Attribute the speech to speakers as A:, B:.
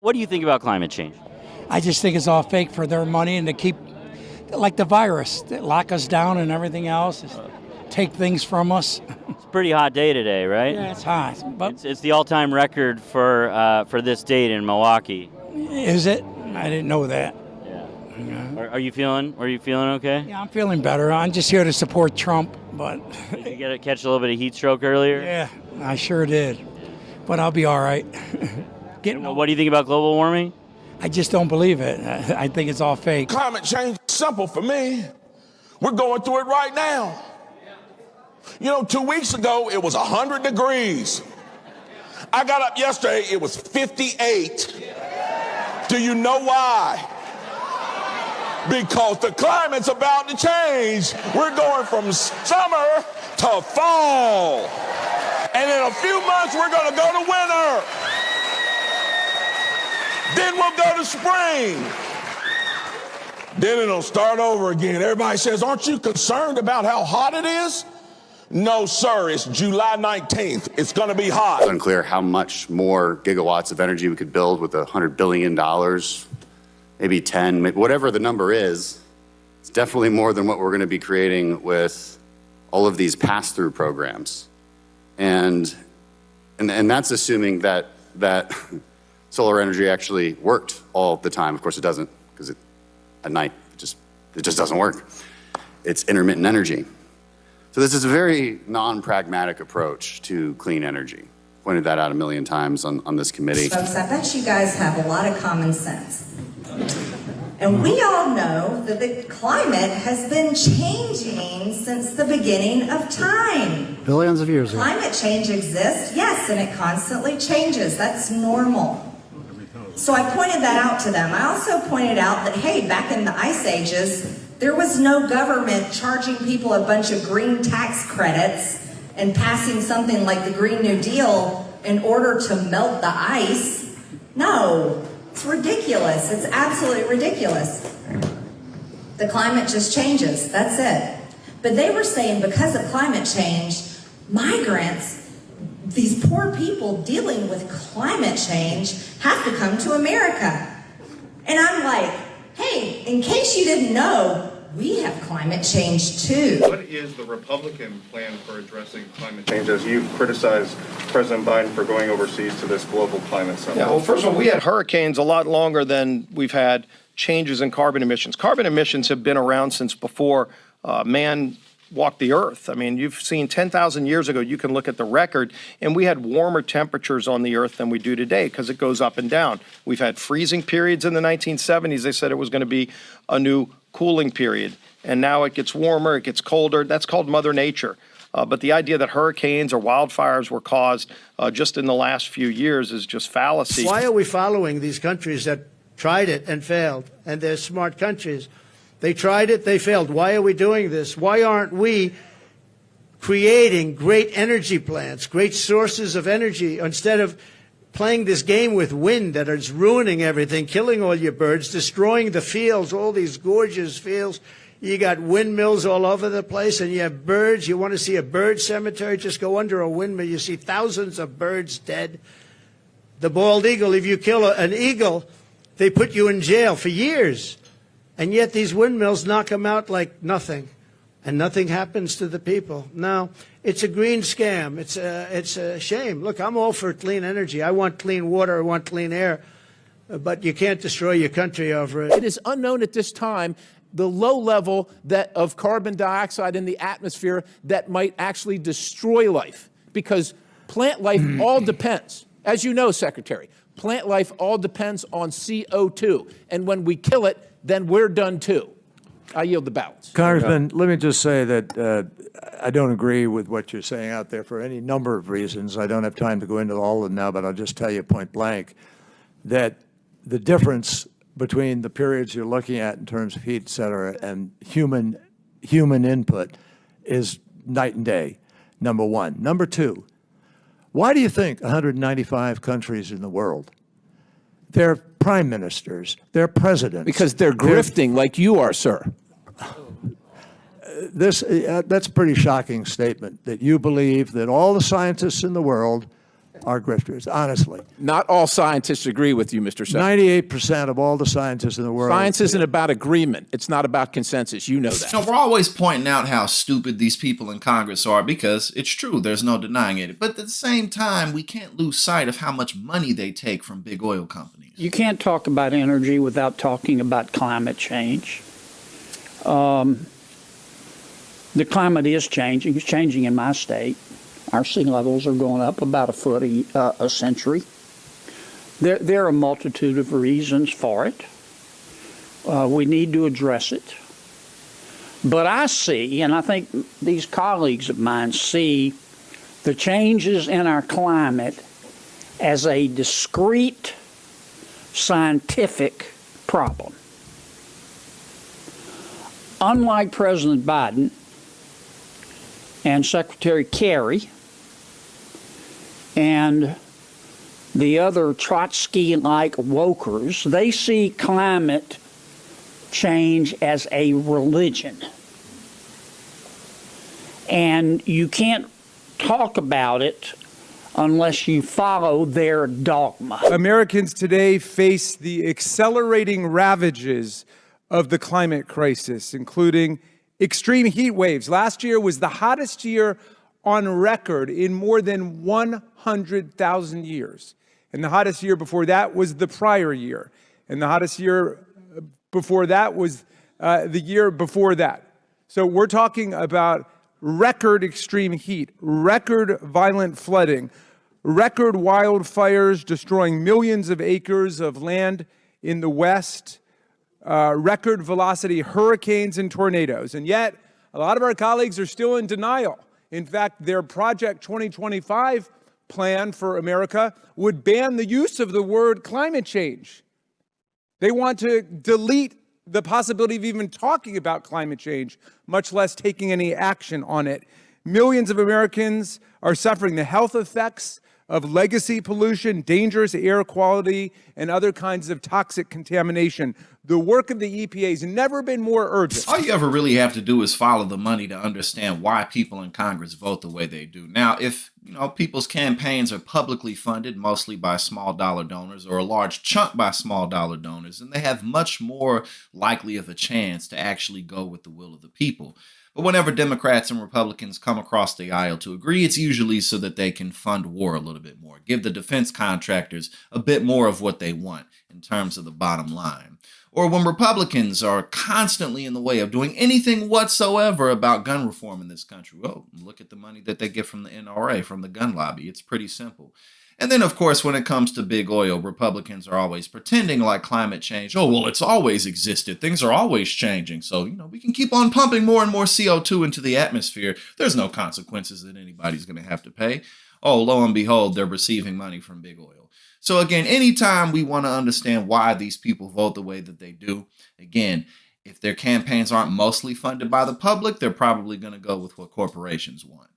A: What do you think about climate change?
B: I just think it's all fake for their money and to keep, like the virus, they lock us down and everything else, take things from us.
A: It's a pretty hot day today, right?
B: Yeah, it's hot. But
A: It's the all-time record for this date in Milwaukee.
B: is it? I didn't know that.
A: Yeah. Are you feeling okay?
B: Yeah, I'm feeling better. I'm just here to support Trump, but
A: Did you catch a little bit of heat stroke earlier?
B: yeah, I sure did. But I'll be all right.
A: What do you think about global warming?
B: I just don't believe it. I think it's all fake.
C: Climate change is simple for me. We're going through it right now. 2 weeks ago, it was 100 degrees. I got up yesterday, it was 58. Do you know why? Because the climate's about to change. We're going from summer to fall. And in a few months, we're going to go to winter. Then we'll go to spring. Then it'll start over again. Everybody says, aren't you concerned about how hot it is? No, sir. It's July 19th. It's going to be hot.
D: It's unclear how much more gigawatts of energy we could build with $100 billion, maybe 10, whatever the number is. It's definitely more than what we're going to be creating with all of these pass-through programs. And that's assuming that solar energy actually worked all the time. Of course it doesn't, because at night it just doesn't work. It's intermittent energy. So this is a very non-pragmatic approach to clean energy. Pointed that out a million times on this committee.
E: Folks, I bet you guys have a lot of common sense. And we all know that the climate has been changing since the beginning of time.
F: Billions of years ago.
E: Climate change exists, yes, and it constantly changes. That's normal. So I pointed that out to them. I also pointed out that, hey, back in the ice ages, there was no government charging people a bunch of green tax credits and passing something like the Green New Deal in order to melt the ice. No, it's ridiculous. It's absolutely ridiculous. The climate just changes. That's it. But they were saying because of climate change, migrants, these poor people dealing with climate change, have to come to America. And I'm like, hey, in case you didn't know, we have climate change too.
G: What is the Republican plan for addressing climate change as you've criticized President Biden for going overseas to this global climate summit?
H: Yeah, well, first of all, we had hurricanes a lot longer than we've had changes in carbon emissions. Carbon emissions have been around since before man walked the earth. I mean, you've seen 10,000 years ago, you can look at the record, and we had warmer temperatures on the earth than we do today because it goes up and down. We've had freezing periods in the 1970s. They said it was going to be a new cooling period, and now it gets warmer, it gets colder. That's called Mother Nature. But the idea that hurricanes or wildfires were caused just in the last few years is just fallacy.
F: Why are we following these countries that tried it and failed? And they're smart countries. They tried it, they failed. Why are we doing this? Why aren't we creating great energy plants, great sources of energy, instead of playing this game with wind that is ruining everything, killing all your birds, destroying the fields, all these gorgeous fields. You got windmills all over the place, and you have birds. You want to see a bird cemetery? Just go under a windmill. You see thousands of birds dead. The bald eagle, if you kill an eagle, they put you in jail for years. And yet these windmills knock them out like nothing. And nothing happens to the people. No, it's a green scam. It's a shame. Look, I'm all for clean energy. I want clean water. I want clean air. But you can't destroy your country over it.
I: It is unknown at this time the low level of carbon dioxide in the atmosphere that might actually destroy life. Because plant life all depends, as you know, Secretary, plant life all depends on CO2. And when we kill it, then we're done too. I yield the balance.
J: Congressman, let me just say that I don't agree with what you're saying out there for any number of reasons. I don't have time to go into all of them now, but I'll just tell you point blank that the difference between the periods you're looking at in terms of heat, et cetera, and human input is night and day, number one. Number two, why do you think 195 countries in the world, their prime ministers, their presidents.
I: Because they're grifting like you are, sir.
J: That's a pretty shocking statement, that you believe that all the scientists in the world are grifters, honestly.
I: Not all scientists agree with you, Mr. Secretary.
J: 98% of all the scientists in the world.
I: Science isn't about agreement. It's not about consensus. You know that.
K: You know, we're always pointing out how stupid these people in Congress are because it's true. There's no denying it. But at the same time, we can't lose sight of how much money they take from big oil companies.
L: You can't talk about energy without talking about climate change. The climate is changing. It's changing in my state. Our sea levels are going up about a foot a century. There are a multitude of reasons for it. We need to address it. But I see, and I think these colleagues of mine see, the changes in our climate as a discrete scientific problem. Unlike President Biden and Secretary Kerry and the other Trotsky-like wokers, they see climate change as a religion. And you can't talk about it unless you follow their dogma.
M: Americans today face the accelerating ravages of the climate crisis, including extreme heat waves. Last year was the hottest year on record in more than 100,000 years. And the hottest year before that was the prior year. And the hottest year before that was the year before that. So we're talking about record extreme heat, record violent flooding, record wildfires destroying millions of acres of land in the West, record velocity hurricanes and tornadoes. And yet, a lot of our colleagues are still in denial. In fact, their Project 2025 plan for America would ban the use of the word climate change. They want to delete the possibility of even talking about climate change, much less taking any action on it. Millions of Americans are suffering the health effects of legacy pollution, dangerous air quality, and other kinds of toxic contamination. The work of the EPA has never been more urgent.
K: All you ever really have to do is follow the money to understand why people in Congress vote the way they do. Now, if people's campaigns are publicly funded, mostly by small dollar donors, or a large chunk by small dollar donors, then they have much more likely of a chance to actually go with the will of the people. But whenever Democrats and Republicans come across the aisle to agree, it's usually so that they can fund war a little bit more, give the defense contractors a bit more of what they want in terms of the bottom line. Or when Republicans are constantly in the way of doing anything whatsoever about gun reform in this country. Well, look at the money that they get from the NRA, from the gun lobby. It's pretty simple. And then, of course, when it comes to big oil, Republicans are always pretending like climate change. Oh, well, it's always existed. Things are always changing. So, we can keep on pumping more and more CO2 into the atmosphere. There's no consequences that anybody's going to have to pay. Oh, lo and behold, they're receiving money from big oil. So again, anytime we want to understand why these people vote the way that they do, again, if their campaigns aren't mostly funded by the public, they're probably going to go with what corporations want.